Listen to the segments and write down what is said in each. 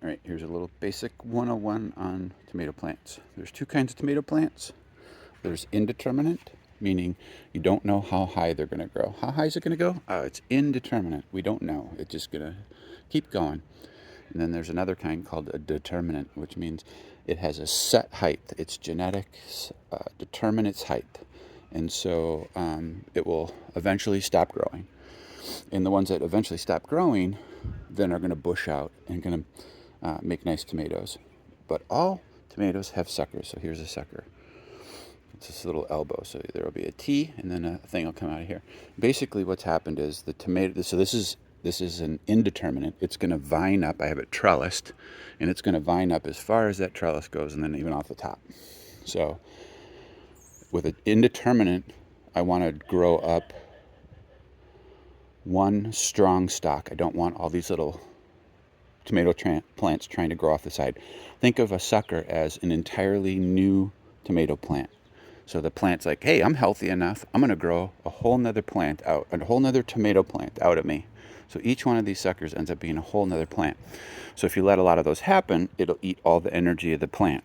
All right, here's a little basic 101 on tomato plants. There's two kinds of tomato plants. There's indeterminate, meaning you don't know how high they're going to grow. How high is it going to go? It's indeterminate. We don't know. It's just going to keep going. And then there's another kind called a determinate, which means it has a set height. Its genetics determine its height. And so it will eventually stop growing. And the ones that eventually stop growing then are going to bush out and going to make nice tomatoes. But all tomatoes have suckers. So here's a sucker. It's this little elbow. So there will be a T and then a thing will come out of here. Basically what's happened is the tomato, so this is an indeterminate. It's going to vine up. I have it trellised, and it's going to vine up as far as that trellis goes and then even off the top. So with an indeterminate, I want to grow up one strong stalk. I don't want all these little tomato plants trying to grow off the side. Think of a sucker as an entirely new tomato plant. So the plant's like, hey, I'm healthy enough. I'm going to grow a whole nother plant out, a whole nother tomato plant out of me. So each one of these suckers ends up being a whole nother plant. So if you let a lot of those happen, it'll eat all the energy of the plant.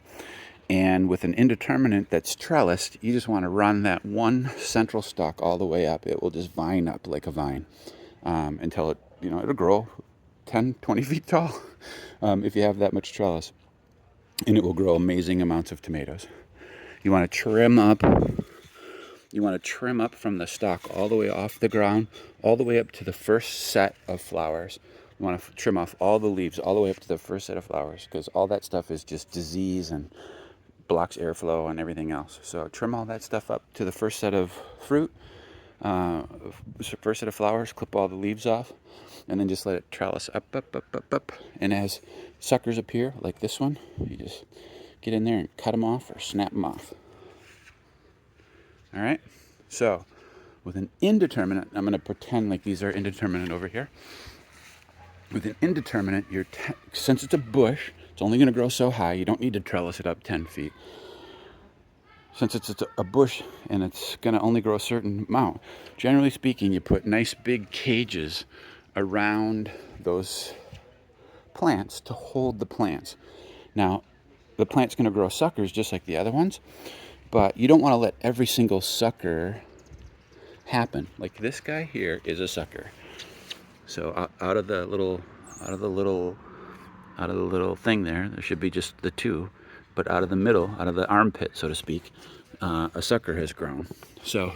And with an indeterminate that's trellised, you just want to run that one central stalk all the way up. It will just vine up like a vine until it'll grow 10, 20 feet tall if you have that much trellis. And it will grow amazing amounts of tomatoes. You want to trim up. You want to trim up from the stalk all the way off the ground, all the way up to the first set of flowers. You want to trim off all the leaves all the way up to the first set of flowers, because all that stuff is just disease and blocks airflow and everything else. So trim all that stuff up to the first set of fruit, first set of flowers, clip all the leaves off, and then just let it trellis up, up, up, up, up. And as suckers appear, like this one, you just get in there and cut them off or snap them off. All right? So with an indeterminate, I'm going to pretend like these are indeterminate over here. With an indeterminate, since it's a bush, it's only going to grow so high. You don't need to trellis it up 10 feet. Since it's a bush and it's going to only grow a certain amount, generally speaking, you put nice big cages around those plants to hold the plants. Now, the plant's going to grow suckers just like the other ones, but you don't want to let every single sucker happen. Like this guy here is a sucker. So out of the little thing there should be just the two, but out of the middle, out of the armpit, so to speak, a sucker has grown. So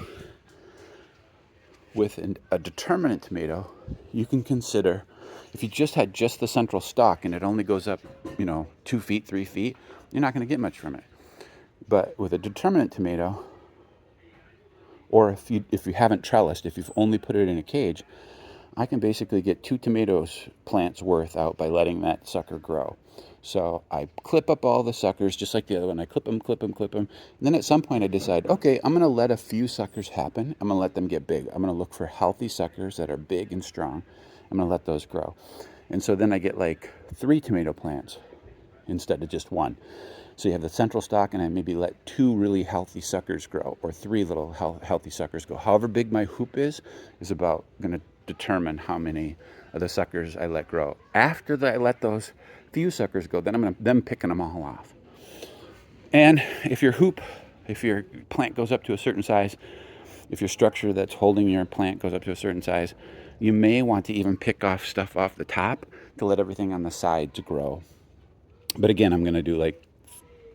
with a determinate tomato, you can consider, if you just had just the central stalk and it only goes up, 2 feet, 3 feet, you're not going to get much from it. But with a determinate tomato, or if you haven't trellised, if you've only put it in a cage, I can basically get 2 tomatoes plants worth out by letting that sucker grow. So I clip up all the suckers just like the other one. I clip them. And then at some point I decide, okay, I'm going to let a few suckers happen. I'm going to let them get big. I'm going to look for healthy suckers that are big and strong. I'm going to let those grow. And so then I get like 3 tomato plants instead of just 1. So you have the central stalk, and I maybe let 2 really healthy suckers grow, or 3 little healthy suckers go. However big my hoop is about going to determine how many of the suckers I let grow. After I let those few suckers go, then I'm picking them all off. And if your plant goes up to a certain size, if your structure that's holding your plant goes up to a certain size, you may want to even pick off stuff off the top to let everything on the sides grow. But again, I'm going to do like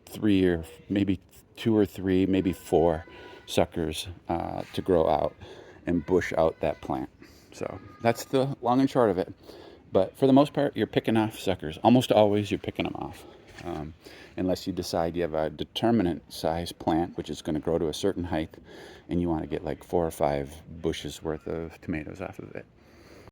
3 or maybe 2 or 3, maybe 4 suckers to grow out and bush out that plant. So that's the long and short of it. But for the most part, you're picking off suckers. Almost always you're picking them off. Unless you decide you have a determinate size plant, which is going to grow to a certain height, and you want to get like 4 or 5 bushes worth of tomatoes off of it.